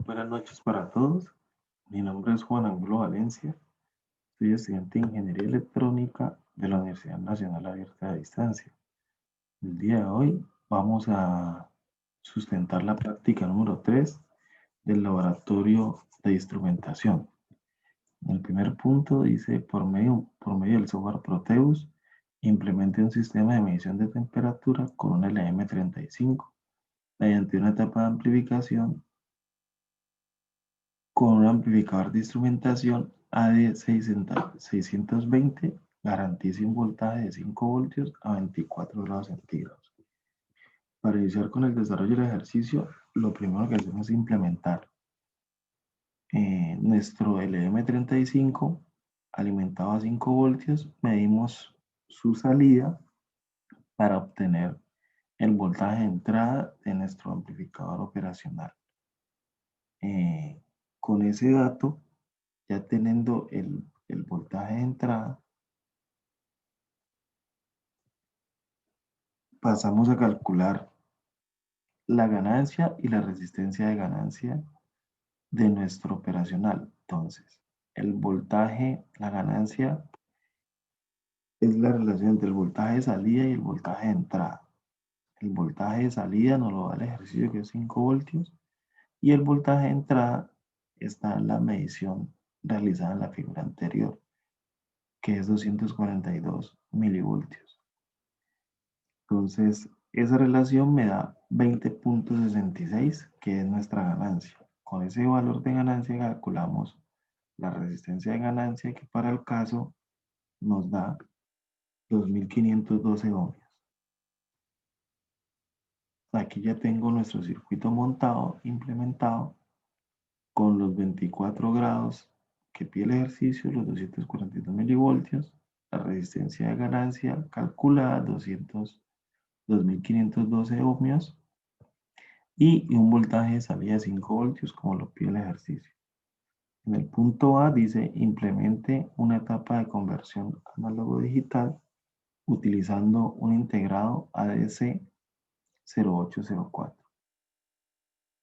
Buenas noches para todos. Mi nombre es Juan Angulo Valencia. Soy estudiante de Ingeniería Electrónica de la Universidad Nacional Abierta a Distancia. El día de hoy vamos a sustentar la práctica número 3 del laboratorio de instrumentación. En el primer punto dice, por medio del software Proteus, implemente un sistema de medición de temperatura con un LM35 mediante una etapa de amplificación con un amplificador de instrumentación AD620, garantiza un voltaje de 5 voltios a 24 grados centígrados. Para iniciar con el desarrollo del ejercicio, lo primero que hacemos es implementar nuestro LM35 alimentado a 5 voltios, medimos su salida para obtener el voltaje de entrada de nuestro amplificador operacional. Con ese dato, ya teniendo el voltaje de entrada, pasamos a calcular la ganancia y la resistencia de ganancia de nuestro operacional. Entonces, el voltaje, la ganancia es la relación entre el voltaje de salida y el voltaje de entrada. El voltaje de salida nos lo da el ejercicio, que es 5 voltios, y el voltaje de entrada está en la medición realizada en la figura anterior, que es 242 milivoltios. Entonces, esa relación me da 20.66, que es nuestra ganancia. Con ese valor de ganancia calculamos la resistencia de ganancia, que para el caso nos da 2512 ohmios. Aquí ya tengo nuestro circuito montado, implementado, con los 24 grados que pide el ejercicio, los 242 milivoltios, la resistencia de ganancia calculada, 2512 ohmios, y un voltaje de salida de 5 voltios, como lo pide el ejercicio. En el punto A dice, implemente una etapa de conversión análogo-digital utilizando un integrado ADC 0804.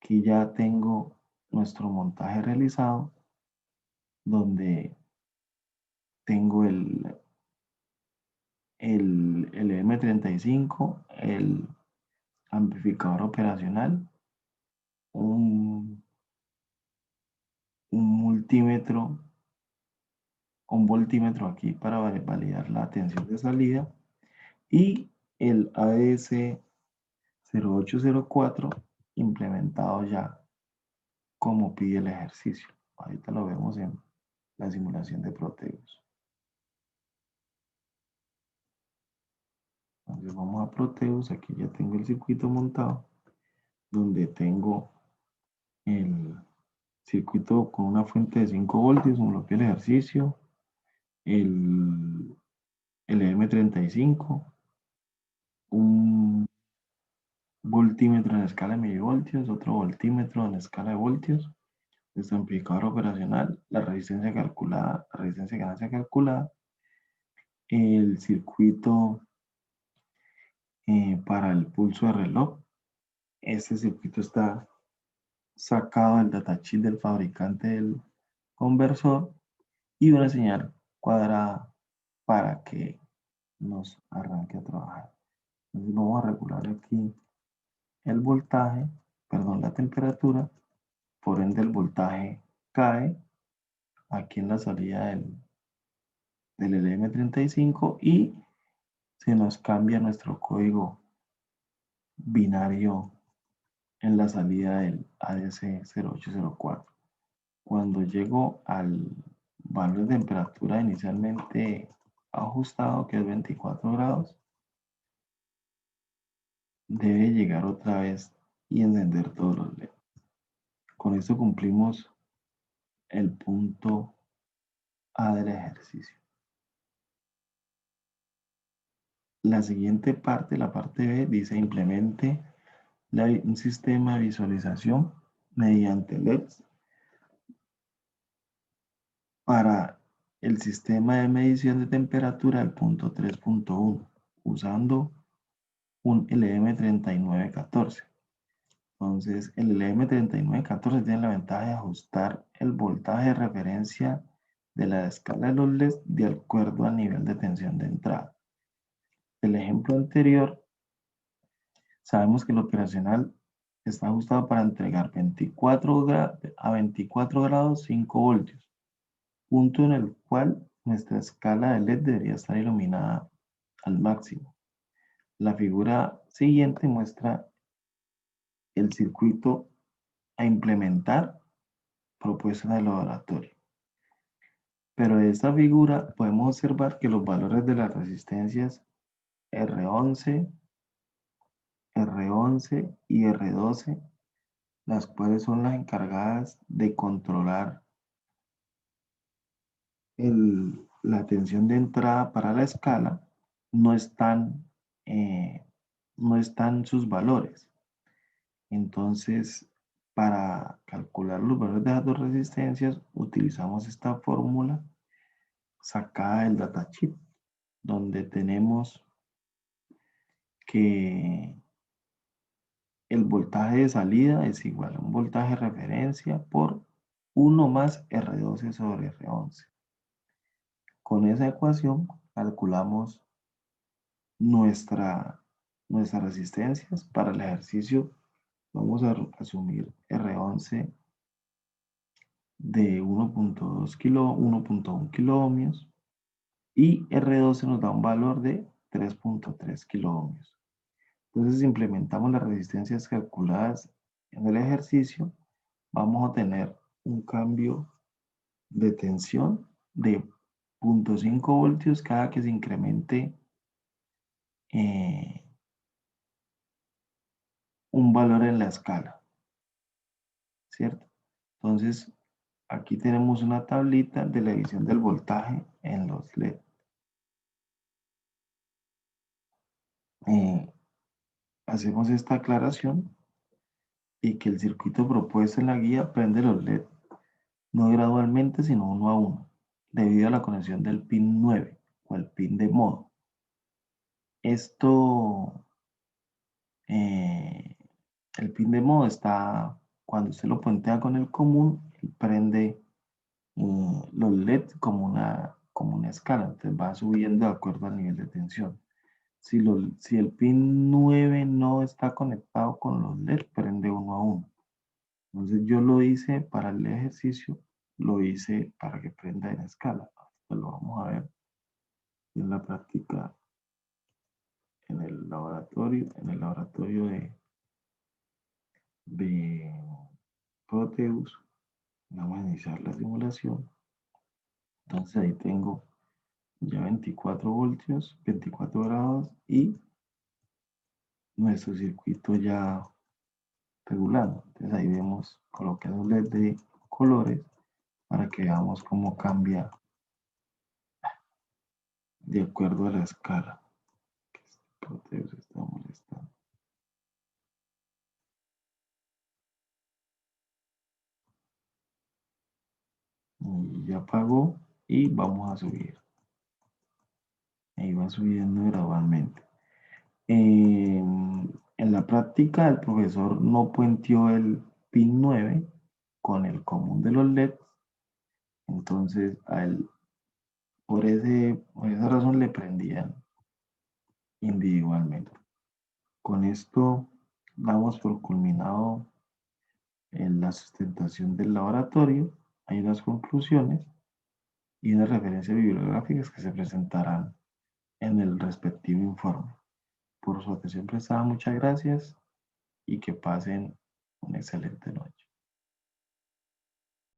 Aquí ya tengo nuestro montaje realizado, donde tengo el M35, el amplificador operacional, un multímetro, un voltímetro aquí para validar la tensión de salida, y el ADS 0804 implementado ya como pide el ejercicio. Ahorita lo vemos en la simulación de Proteus. Entonces vamos a Proteus, aquí ya tengo el circuito montado, donde tengo el circuito con una fuente de 5 voltios, como lo pide el ejercicio, el M35, un voltímetro en escala de milivoltios, otro voltímetro en escala de voltios, nuestro amplificador operacional, la resistencia calculada, la resistencia de ganancia calculada, el circuito para el pulso de reloj. Este circuito está sacado del datasheet del fabricante del conversor, y una señal cuadrada para que nos arranque a trabajar. Entonces vamos a regular aquí el voltaje, perdón, la temperatura, por ende el voltaje cae aquí en la salida del LM35 y se nos cambia nuestro código binario en la salida del ADC 0804. Cuando llego al valor de temperatura inicialmente ajustado, que es 24 grados, debe llegar otra vez y encender todos los LEDs. Con esto cumplimos el punto A del ejercicio. La siguiente parte, la parte B, dice implemente un sistema de visualización mediante LEDs para el sistema de medición de temperatura del punto 3.1 usando un LM3914. Entonces, el LM3914 tiene la ventaja de ajustar el voltaje de referencia de la escala de los LEDs de acuerdo al nivel de tensión de entrada. El ejemplo anterior, sabemos que el operacional está ajustado para entregar a 24 grados 5 voltios, punto en el cual nuestra escala de LED debería estar iluminada al máximo. La figura siguiente muestra el circuito a implementar propuesto en el laboratorio. Pero de esta figura podemos observar que los valores de las resistencias R11, R11 y R12, las cuales son las encargadas de controlar la tensión de entrada para la escala, no están, no están sus valores. Entonces, para calcular los valores de las dos resistencias, utilizamos esta fórmula sacada del datasheet, donde tenemos que el voltaje de salida es igual a un voltaje de referencia por 1 más R12 sobre R11. Con esa ecuación calculamos nuestras resistencias. Para el ejercicio vamos a asumir R11 de 1.1 kilo ohmios y R12 nos da un valor de 3.3 kilo ohmios. Entonces, si implementamos las resistencias calculadas en el ejercicio, vamos a tener un cambio de tensión de 0.5 voltios cada que se incremente un valor en la escala, ¿cierto? Entonces, aquí tenemos una tablita de la división del voltaje en los LED. Hacemos esta aclaración y que el circuito propuesto en la guía prende los LED no gradualmente, sino uno a uno, debido a la conexión del pin 9 o el pin de modo. Esto, el pin de modo está, cuando usted lo puentea con el común, prende los LED como una escala, entonces va subiendo de acuerdo al nivel de tensión. Si el pin 9 no está conectado con los LED, prende uno a uno. Entonces yo lo hice para el ejercicio, lo hice para que prenda en escala. Pues lo vamos a ver en la práctica en el laboratorio de Proteus. Vamos a iniciar la simulación. Entonces ahí tengo ya 24 voltios, 24 grados y nuestro circuito ya regulado. Entonces ahí vemos, coloqué un LED de colores para que veamos cómo cambia de acuerdo a la escala. Proteus está molestando. Y ya apagó y vamos a subir. Ahí va subiendo gradualmente. En la práctica, el profesor no puenteó el pin 9 con el común de los LEDs. Entonces, a él, por esa razón, le prendían individualmente. Con esto, damos por culminado en la sustentación del laboratorio. Hay unas conclusiones y unas referencias bibliográficas que se presentarán en el respectivo informe. Por su atención prestada, muchas gracias y que pasen una excelente noche.